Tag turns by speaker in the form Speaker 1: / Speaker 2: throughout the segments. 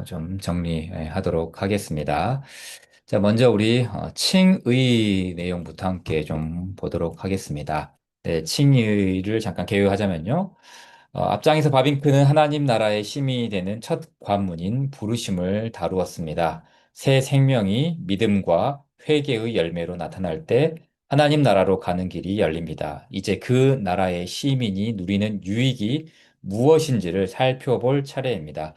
Speaker 1: 좀 정리하도록 하겠습니다. 자, 먼저 우리 칭의 내용부터 함께 좀 보도록 하겠습니다. 네, 칭의를 잠깐 개요하자면요. 앞장에서 바빙크는 하나님 나라의 시민이 되는 첫 관문인 부르심을 다루었습니다. 새 생명이 믿음과 회개의 열매로 나타날 때 하나님 나라로 가는 길이 열립니다. 이제 그 나라의 시민이 누리는 유익이 무엇인지를 살펴볼 차례입니다.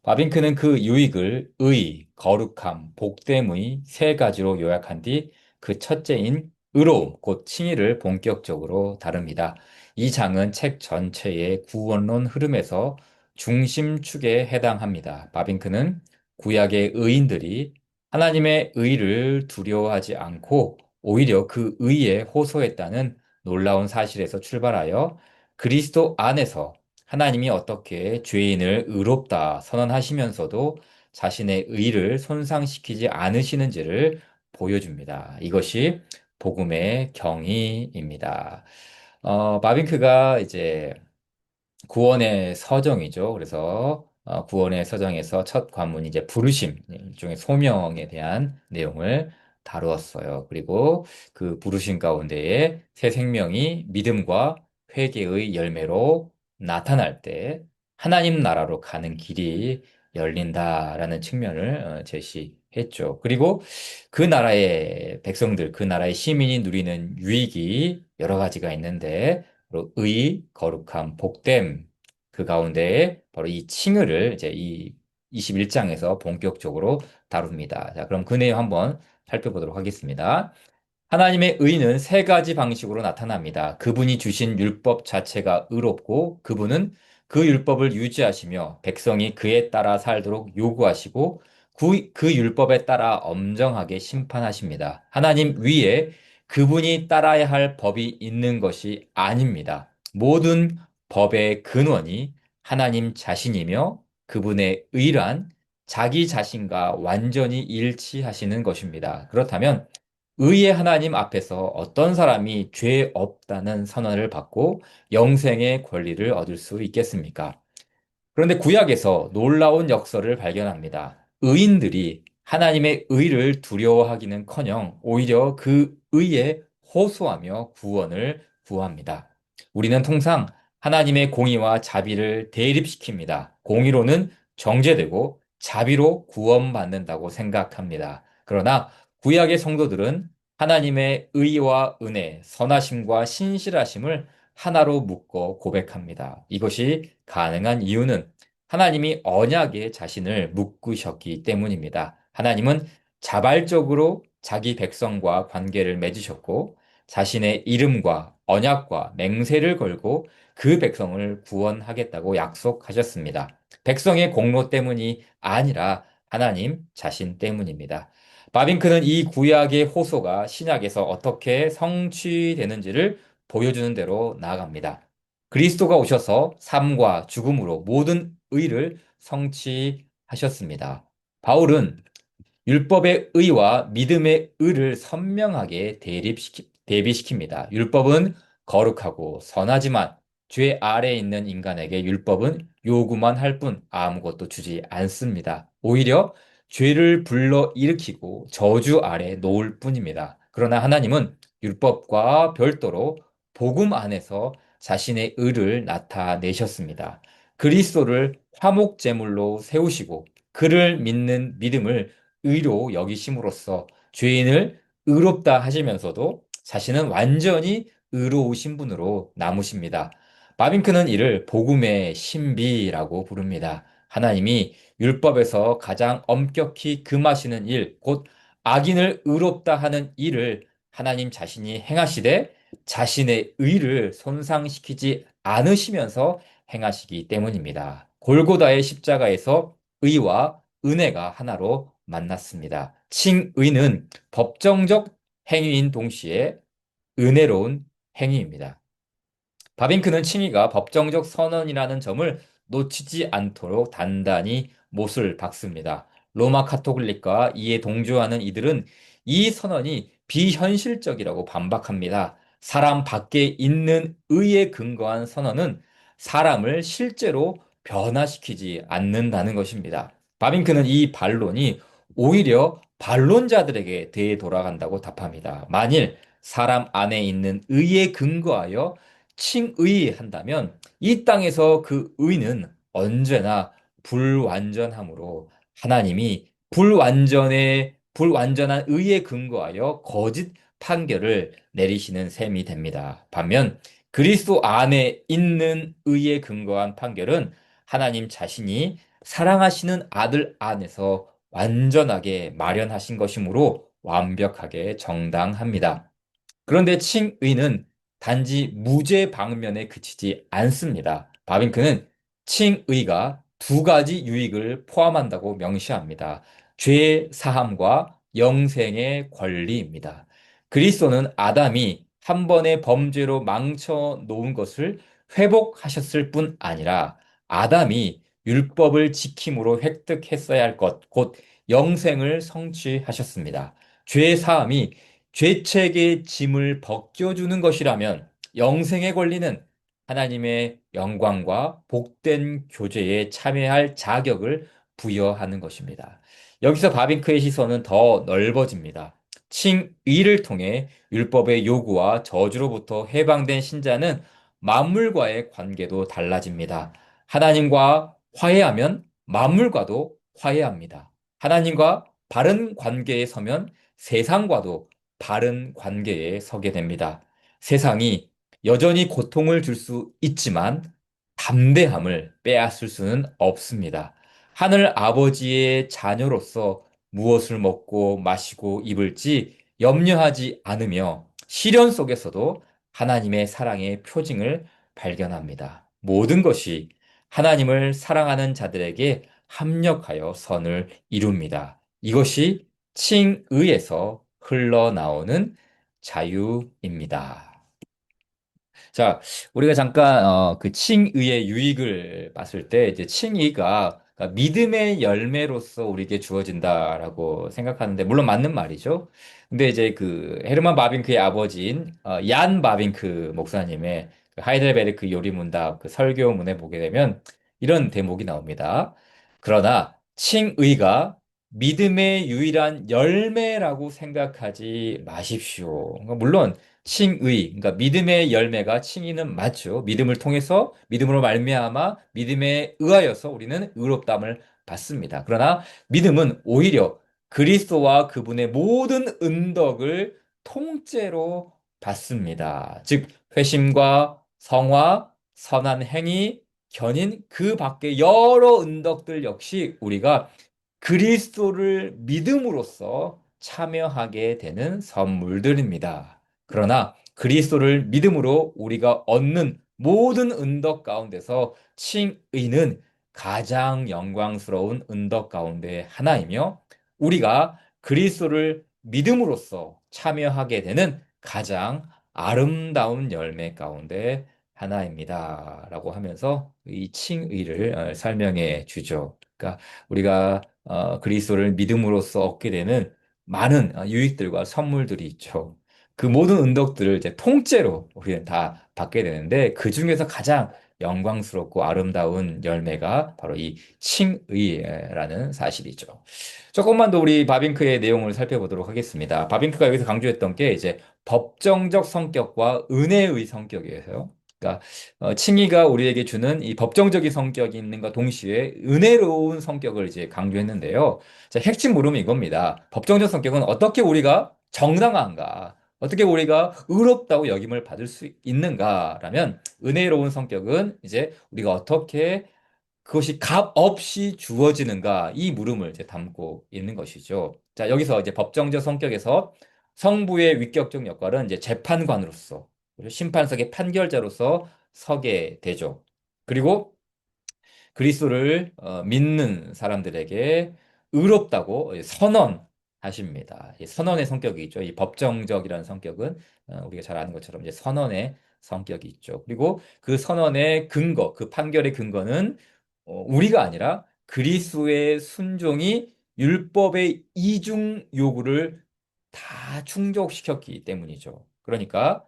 Speaker 1: 바빙크는 그 유익을 의, 거룩함, 복됨의 세 가지로 요약한 뒤 그 첫째인 의로움, 곧 칭의를 본격적으로 다룹니다. 이 장은 책 전체의 구원론 흐름에서 중심축에 해당합니다. 바빙크는 구약의 의인들이 하나님의 의를 두려워하지 않고 오히려 그 의에 호소했다는 놀라운 사실에서 출발하여 그리스도 안에서 하나님이 어떻게 죄인을 의롭다 선언하시면서도 자신의 의를 손상시키지 않으시는지를 보여줍니다. 이것이 복음의 경이입니다. 바빙크가 이제 구원의 서정이죠. 그래서 구원의 서정에서 첫 관문이 이제 부르심, 일종의 소명에 대한 내용을 다루었어요. 그리고 그 부르심 가운데에 새 생명이 믿음과 회개의 열매로 나타날 때 하나님 나라로 가는 길이 열린다라는 측면을 제시했죠. 그리고 그 나라의 백성들, 그 나라의 시민이 누리는 유익이 여러 가지가 있는데 바로 의, 거룩함, 복됨 그 가운데에 바로 이 칭의를 이제 이 21장에서 본격적으로 다룹니다. 자, 그럼 그 내용 한번 살펴보도록 하겠습니다. 하나님의 의는 세 가지 방식으로 나타납니다. 그분이 주신 율법 자체가 의롭고 그분은 그 율법을 유지하시며 백성이 그에 따라 살도록 요구하시고 그 율법에 따라 엄정하게 심판하십니다. 하나님 위에 그분이 따라야 할 법이 있는 것이 아닙니다. 모든 법의 근원이 하나님 자신이며 그분의 의란 자기 자신과 완전히 일치하시는 것입니다. 그렇다면 의의 하나님 앞에서 어떤 사람이 죄 없다는 선언을 받고 영생의 권리를 얻을 수 있겠습니까? 그런데 구약에서 놀라운 역설을 발견합니다. 의인들이 하나님의 의를 두려워하기는커녕 오히려 그 의에 호소하며 구원을 구합니다. 우리는 통상 하나님의 공의와 자비를 대립시킵니다. 공의로는 정죄되고 자비로 구원받는다고 생각합니다. 그러나 구약의 성도들은 하나님의 의와 은혜, 선하심과 신실하심을 하나로 묶어 고백합니다. 이것이 가능한 이유는 하나님이 언약에 자신을 묶으셨기 때문입니다. 하나님은 자발적으로 자기 백성과 관계를 맺으셨고 자신의 이름과 언약과 맹세를 걸고 그 백성을 구원하겠다고 약속하셨습니다. 백성의 공로 때문이 아니라 하나님 자신 때문입니다. 바빙크는 이 구약의 호소가 신약에서 어떻게 성취되는지를 보여주는 대로 나아갑니다. 그리스도가 오셔서 삶과 죽음으로 모든 의를 성취하셨습니다. 바울은 율법의 의와 믿음의 의를 선명하게 대비시킵니다. 율법은 거룩하고 선하지만 죄 아래에 있는 인간에게 율법은 요구만 할 뿐 아무것도 주지 않습니다. 오히려 죄를 불러 일으키고 저주 아래 놓을 뿐입니다. 그러나 하나님은 율법과 별도로 복음 안에서 자신의 의를 나타내셨습니다. 그리스도를 화목제물로 세우시고 그를 믿는 믿음을 의로 여기심으로써 죄인을 의롭다 하시면서도 자신은 완전히 의로우신 분으로 남으십니다. 바빙크는 이를 복음의 신비라고 부릅니다. 하나님이 율법에서 가장 엄격히 금하시는 일, 곧 악인을 의롭다 하는 일을 하나님 자신이 행하시되 자신의 의를 손상시키지 않으시면서 행하시기 때문입니다. 골고다의 십자가에서 의와 은혜가 하나로 만났습니다. 칭의는 법정적 행위인 동시에 은혜로운 행위입니다. 바빙크는 칭의가 법정적 선언이라는 점을 놓치지 않도록 단단히 못을 박습니다. 로마 카톨릭과 이에 동조하는 이들은 이 선언이 비현실적이라고 반박합니다. 사람 밖에 있는 의에 근거한 선언은 사람을 실제로 변화시키지 않는다는 것입니다. 바빙크는 이 반론이 오히려 반론자들에게 대해 돌아간다고 답합니다. 만일 사람 안에 있는 의에 근거하여 칭의한다면 이 땅에서 그 의는 언제나 불완전하므로 하나님이 불완전한 의에 근거하여 거짓 판결을 내리시는 셈이 됩니다. 반면 그리스도 안에 있는 의에 근거한 판결은 하나님 자신이 사랑하시는 아들 안에서 완전하게 마련하신 것이므로 완벽하게 정당합니다. 그런데 칭의는 단지 무죄 방면에 그치지 않습니다. 바빙크는 칭의가 두 가지 유익을 포함한다고 명시합니다. 죄 사함과 영생의 권리입니다. 그리스도는 아담이 한 번의 범죄로 망쳐 놓은 것을 회복하셨을 뿐 아니라 아담이 율법을 지킴으로 획득했어야 할 것, 곧 영생을 성취하셨습니다. 죄 사함이 죄책의 짐을 벗겨주는 것이라면 영생의 권리는 하나님의 영광과 복된 교제에 참여할 자격을 부여하는 것입니다. 여기서 바빙크의 시선은 더 넓어집니다. 칭의를 통해 율법의 요구와 저주로부터 해방된 신자는 만물과의 관계도 달라집니다. 하나님과 화해하면 만물과도 화해합니다. 하나님과 바른 관계에 서면 세상과도 바른 관계에 서게 됩니다. 세상이 여전히 고통을 줄 수 있지만 담대함을 빼앗을 수는 없습니다. 하늘 아버지의 자녀로서 무엇을 먹고 마시고 입을지 염려하지 않으며 시련 속에서도 하나님의 사랑의 표징을 발견합니다. 모든 것이 하나님을 사랑하는 자들에게 합력하여 선을 이룹니다. 이것이 칭의에서 흘러나오는 자유입니다. 자, 우리가 잠깐 그 칭의의 유익을 봤을 때 이제 칭의가 그러니까 믿음의 열매로서 우리에게 주어진다라고 생각하는데 물론 맞는 말이죠. 근데 이제 그 헤르만 바빙크의 아버지인 얀 바빙크 목사님의 그 하이델베르크 요리문답 그 설교문에 보게 되면 이런 대목이 나옵니다. 그러나 칭의가 믿음의 유일한 열매라고 생각하지 마십시오. 그러니까 물론 칭의, 그러니까 믿음의 열매가 칭의는 맞죠. 믿음을 통해서 믿음으로 말미암아 믿음에 의하여서 우리는 의롭다함을 받습니다. 그러나 믿음은 오히려 그리스도와 그분의 모든 은덕을 통째로 받습니다. 즉 회심과 성화, 선한 행위, 견인 그 밖에 여러 은덕들 역시 우리가 그리스도를 믿음으로써 참여하게 되는 선물들입니다. 그러나 그리스도를 믿음으로 우리가 얻는 모든 은덕 가운데서 칭의는 가장 영광스러운 은덕 가운데 하나이며 우리가 그리스도를 믿음으로써 참여하게 되는 가장 아름다운 열매 가운데 하나입니다. 라고 하면서 이 칭의를 설명해 주죠. 그러니까 우리가 그리스도를 믿음으로써 얻게 되는 많은 유익들과 선물들이 있죠. 그 모든 은덕들을 이제 통째로 우리는 다 받게 되는데 그 중에서 가장 영광스럽고 아름다운 열매가 바로 이 칭의라는 사실이죠. 조금만 더 우리 바빙크의 내용을 살펴보도록 하겠습니다. 바빙크가 여기서 강조했던 게 이제 법정적 성격과 은혜의 성격이에요. 그러니까 칭의가 우리에게 주는 이 법정적인 성격이 있는가 동시에 은혜로운 성격을 이제 강조했는데요. 자, 핵심 물음이 이겁니다. 법정적 성격은 어떻게 우리가 정당한가? 어떻게 우리가 의롭다고 여김을 받을 수 있는가라면 은혜로운 성격은 이제 우리가 어떻게 그것이 값 없이 주어지는가 이 물음을 이제 담고 있는 것이죠. 자, 여기서 이제 법정적 성격에서 성부의 위격적 역할은 이제 재판관으로서 그리고 심판석의 판결자로서 서게 되죠. 그리고 그리스도를 믿는 사람들에게 의롭다고 선언하십니다. 이 선언의 성격이 있죠. 이 법정적이라는 성격은 우리가 잘 아는 것처럼 이제 선언의 성격이 있죠. 그리고 그 선언의 근거, 그 판결의 근거는 우리가 아니라 그리스도의 순종이 율법의 이중 요구를 다 충족시켰기 때문이죠. 그러니까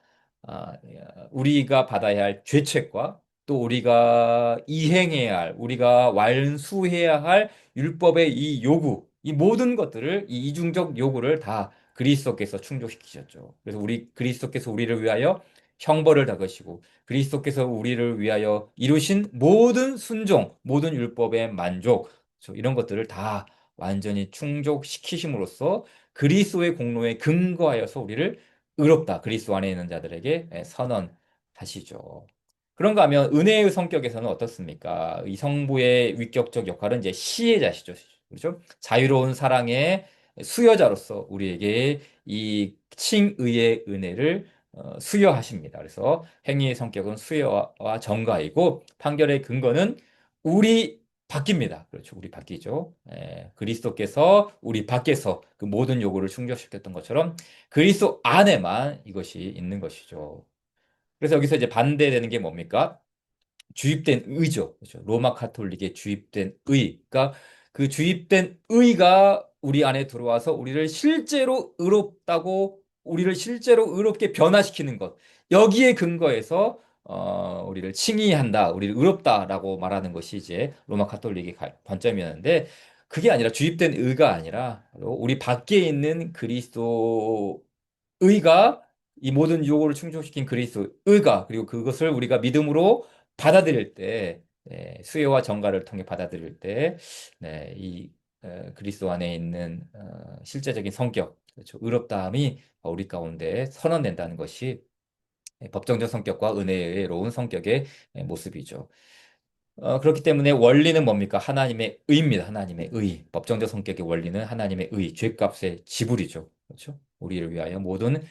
Speaker 1: 우리가 받아야 할 죄책과 또 우리가 이행해야 할, 우리가 완수해야 할 율법의 이 요구, 이 모든 것들을, 이 이중적 요구를 다 그리스도께서 충족시키셨죠. 그래서 그리스도께서 우리를 위하여 형벌을 당하시고, 그리스도께서 우리를 위하여 이루신 모든 순종, 모든 율법의 만족, 이런 것들을 다 완전히 충족시키심으로써 그리스도의 공로에 근거하여서 우리를 의롭다. 그리스도 안에 있는 자들에게 선언하시죠. 그런가 하면 은혜의 성격에서는 어떻습니까? 이 성부의 위격적 역할은 이제 시혜자시죠. 그렇죠? 자유로운 사랑의 수여자로서 우리에게 이 칭의의 은혜를 수여하십니다. 그래서 행위의 성격은 수여와 정가이고 판결의 근거는 우리 바뀝니다. 그렇죠. 우리 바뀌죠. 그리스도께서 우리 밖에서 그 모든 요구를 충족시켰던 것처럼 그리스도 안에만 이것이 있는 것이죠. 그래서 여기서 이제 반대되는 게 뭡니까? 주입된 의죠. 그렇죠. 로마 카톨릭에 주입된 의. 그러니까 그 주입된 의가 우리 안에 들어와서 우리를 실제로 의롭게 변화시키는 것. 여기에 근거해서 우리를 칭의한다, 우리를 의롭다라고 말하는 것이 이제 로마 카톨릭의 관점이었는데 그게 아니라 주입된 의가 아니라 우리 밖에 있는 그리스도 의가 이 모든 유혹을 충족시킨 그리스도 의가 그리고 그것을 우리가 믿음으로 받아들일 때 수요와 정가를 통해 받아들일 때 이 그리스도 안에 있는 실제적인 성격 그렇죠. 의롭다함이 우리 가운데 선언된다는 것이 법정적 성격과 은혜로운 성격의 모습이죠. 그렇기 때문에 원리는 뭡니까? 하나님의 의입니다. 하나님의 의. 법정적 성격의 원리는 하나님의 의, 죄값의 지불이죠. 그렇죠? 우리를 위하여 모든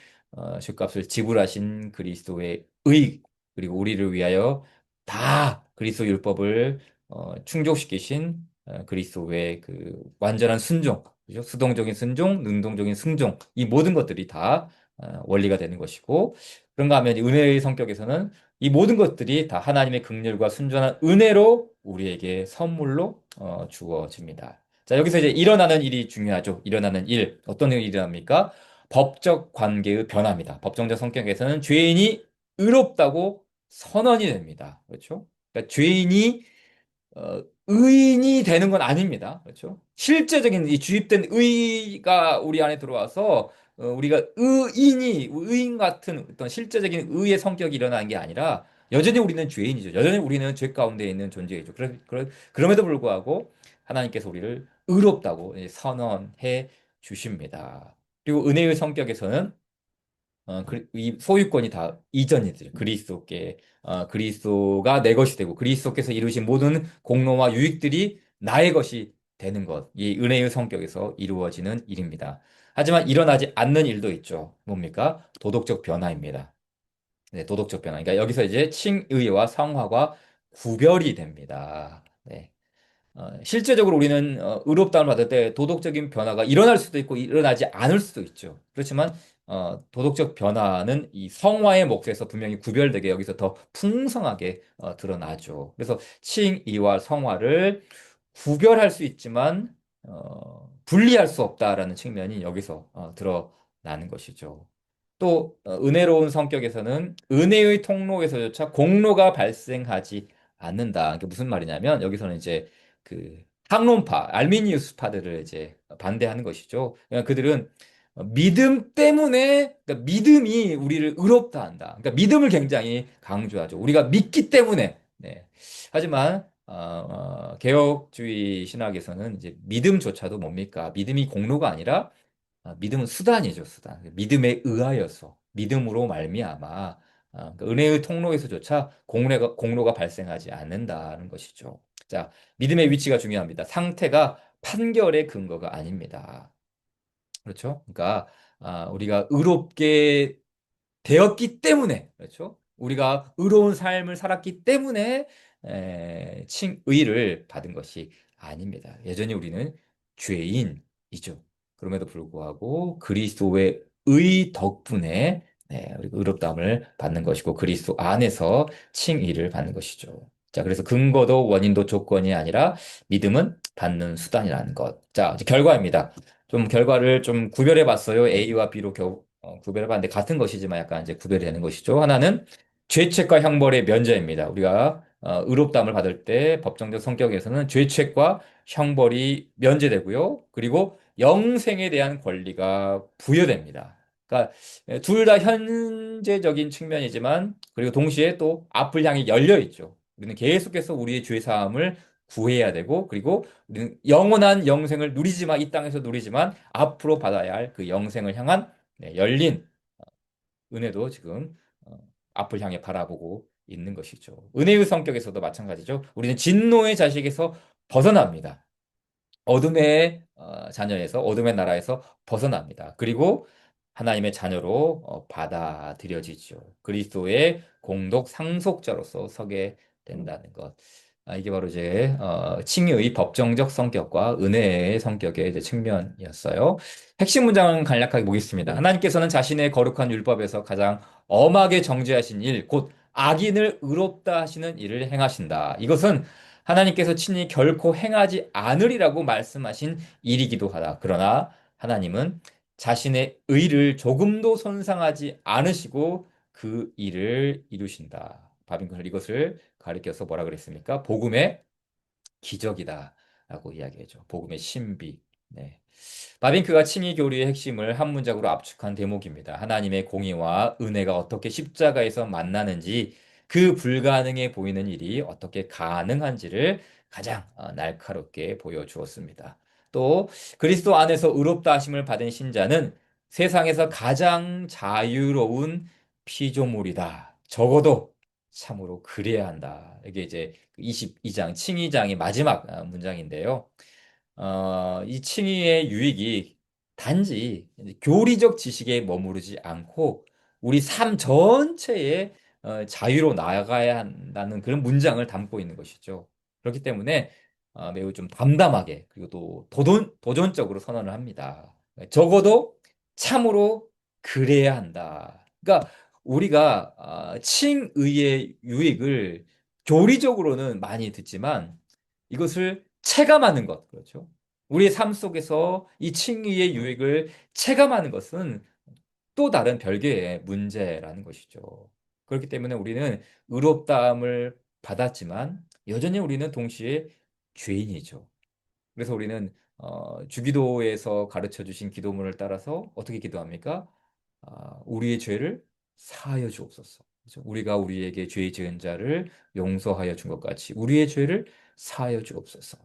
Speaker 1: 죄값을 지불하신 그리스도의 의, 그리고 우리를 위하여 다 그리스도 율법을 충족시키신 그리스도의 그 완전한 순종, 그죠? 수동적인 순종, 능동적인 순종, 이 모든 것들이 다 원리가 되는 것이고, 그런가 하면 은혜의 성격에서는 이 모든 것들이 다 하나님의 긍휼과 순전한 은혜로 우리에게 선물로 주어집니다. 자, 여기서 이제 일어나는 일이 중요하죠. 일어나는 일. 어떤 일이 일어납니까? 법적 관계의 변화입니다. 법정적 성격에서는 죄인이 의롭다고 선언이 됩니다. 그렇죠? 그러니까 죄인이 의인이 되는 건 아닙니다. 그렇죠? 실제적인 이 주입된 의가 우리 안에 들어와서 우리가 의인 같은 어떤 실제적인 의의 성격이 일어나는 게 아니라 여전히 우리는 죄인이죠. 여전히 우리는 죄 가운데 있는 존재이죠. 그럼에도 불구하고 하나님께서 우리를 의롭다고 선언해 주십니다. 그리고 은혜의 성격에서는 이 소유권이 다 이전이죠. 그리스도께, 그리스도가 내 것이 되고, 그리스도께서 이루신 모든 공로와 유익들이 나의 것이 되는 것. 이 은혜의 성격에서 이루어지는 일입니다. 하지만 일어나지 않는 일도 있죠. 뭡니까? 도덕적 변화입니다. 네, 도덕적 변화. 그러니까 여기서 이제 칭의와 성화가 구별이 됩니다. 네. 실제적으로 우리는 의롭다움을 받을 때 도덕적인 변화가 일어날 수도 있고 일어나지 않을 수도 있죠. 그렇지만 도덕적 변화는 이 성화의 몫에서 분명히 구별되게 여기서 더 풍성하게 드러나죠. 그래서 칭의와 성화를 구별할 수 있지만 분리할 수 없다라는 측면이 여기서 드러나는 것이죠. 또 은혜로운 성격에서는 은혜의 통로에서조차 공로가 발생하지 않는다. 이게 무슨 말이냐면 여기서는 이제 그 학론파, 알미니우스파들을 이제 반대하는 것이죠. 그러니까 그들은 믿음 때문에, 그러니까 믿음이 우리를 의롭다 한다. 그러니까 믿음을 굉장히 강조하죠. 우리가 믿기 때문에. 네. 하지만 개혁주의 신학에서는 이제 믿음조차도 뭡니까? 믿음이 공로가 아니라 믿음은 수단이죠, 수단. 믿음에 의하여서, 믿음으로 말미암아 그러니까 은혜의 통로에서조차 공로가 발생하지 않는다는 것이죠. 자, 믿음의 위치가 중요합니다. 상태가 판결의 근거가 아닙니다. 그렇죠? 그러니까 우리가 의롭게 되었기 때문에 그렇죠? 우리가 의로운 삶을 살았기 때문에 칭의를 받은 것이 아닙니다. 여전히 우리는 죄인이죠. 그럼에도 불구하고 그리스도의 의 덕분에 우리가 의롭다함을 받는 것이고 그리스도 안에서 칭의를 받는 것이죠. 자, 그래서 근거도 원인도 조건이 아니라 믿음은 받는 수단이라는 것. 자, 이제 결과입니다. 좀 결과를 좀 구별해 봤어요. A와 B로 구별해 봤는데 같은 것이지만 약간 이제 구별이 되는 것이죠. 하나는 죄책과 형벌의 면제입니다. 우리가 의롭다함을 받을 때 법정적 성격에서는 죄책과 형벌이 면제되고요. 그리고 영생에 대한 권리가 부여됩니다. 그러니까 둘 다 현재적인 측면이지만 그리고 동시에 또 앞을 향해 열려 있죠. 우리는 계속해서 우리의 죄 사함을 구해야 되고 그리고 우리는 영원한 영생을 누리지만 이 땅에서 누리지만 앞으로 받아야 할 그 영생을 향한 열린 은혜도 지금 어, 앞을 향해 바라보고 있는 것이죠. 은혜의 성격에서도 마찬가지죠. 우리는 진노의 자식에서 벗어납니다. 어둠의 자녀에서 어둠의 나라에서 벗어납니다. 그리고 하나님의 자녀로 받아들여지죠. 그리스도의 공독 상속자로서 서게 된다는 것. 이게 바로 이제 칭의의 법정적 성격과 은혜의 성격의 이제 측면이었어요. 핵심 문장은 간략하게 보겠습니다. 하나님께서는 자신의 거룩한 율법에서 가장 엄하게 정죄하신 일, 곧 악인을 의롭다 하시는 일을 행하신다. 이것은 하나님께서 친히 결코 행하지 않으리라고 말씀하신 일이기도 하다. 그러나 하나님은 자신의 의를 조금도 손상하지 않으시고 그 일을 이루신다. 바빙크는 이것을 가리켜서 뭐라 그랬습니까? 복음의 기적이다라고 이야기하죠. 복음의 신비. 네. 바빙크가 칭의 교리의 핵심을 한 문장으로 압축한 대목입니다. 하나님의 공의와 은혜가 어떻게 십자가에서 만나는지 그 불가능해 보이는 일이 어떻게 가능한지를 가장 날카롭게 보여주었습니다. 또 그리스도 안에서 의롭다 하심을 받은 신자는 세상에서 가장 자유로운 피조물이다. 적어도 참으로 그래야 한다. 이게 이제 22장 칭의장의 마지막 문장인데요. 이 칭의의 유익이 단지 교리적 지식에 머무르지 않고 우리 삶 전체에 자유로 나아가야 한다는 그런 문장을 담고 있는 것이죠. 그렇기 때문에 매우 좀 담담하게 그리고 또 도전적으로 선언을 합니다. 적어도 참으로 그래야 한다. 그러니까 우리가 칭의의 유익을 교리적으로는 많이 듣지만 이것을 체감하는 것, 그렇죠? 우리의 삶 속에서 이 칭의의 유익을 체감하는 것은 또 다른 별개의 문제라는 것이죠. 그렇기 때문에 우리는 의롭다함을 받았지만 여전히 우리는 동시에 죄인이죠. 그래서 우리는 주기도에서 가르쳐 주신 기도문을 따라서 어떻게 기도합니까? 우리의 죄를 사하여 주옵소서. 그렇죠? 우리가 우리에게 죄 지은 자를 용서하여 준 것 같이 우리의 죄를 사하여 주옵소서.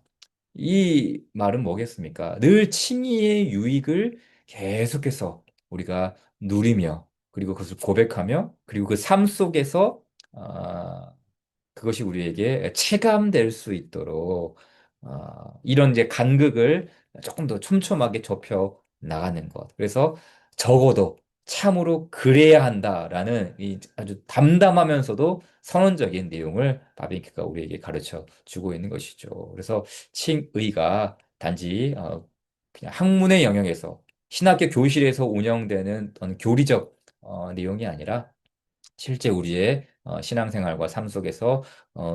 Speaker 1: 이 말은 뭐겠습니까? 늘 칭의의 유익을 계속해서 우리가 누리며 그리고 그것을 고백하며 그리고 그 삶 속에서 아, 그것이 우리에게 체감될 수 있도록 이런 이제 간극을 조금 더 촘촘하게 좁혀 나가는 것. 그래서 적어도 참으로 그래야 한다라는 이 아주 담담하면서도 선언적인 내용을 바빙크가 우리에게 가르쳐 주고 있는 것이죠. 그래서 칭의가 단지 그냥 학문의 영역에서 신학교 교실에서 운영되는 어떤 교리적 내용이 아니라 실제 우리의 신앙생활과 삶 속에서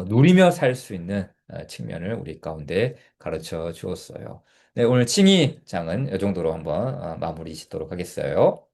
Speaker 1: 누리며 살 수 있는 측면을 우리 가운데 가르쳐 주었어요. 네, 오늘 칭의장은 이 정도로 한번 마무리 짓도록 하겠어요.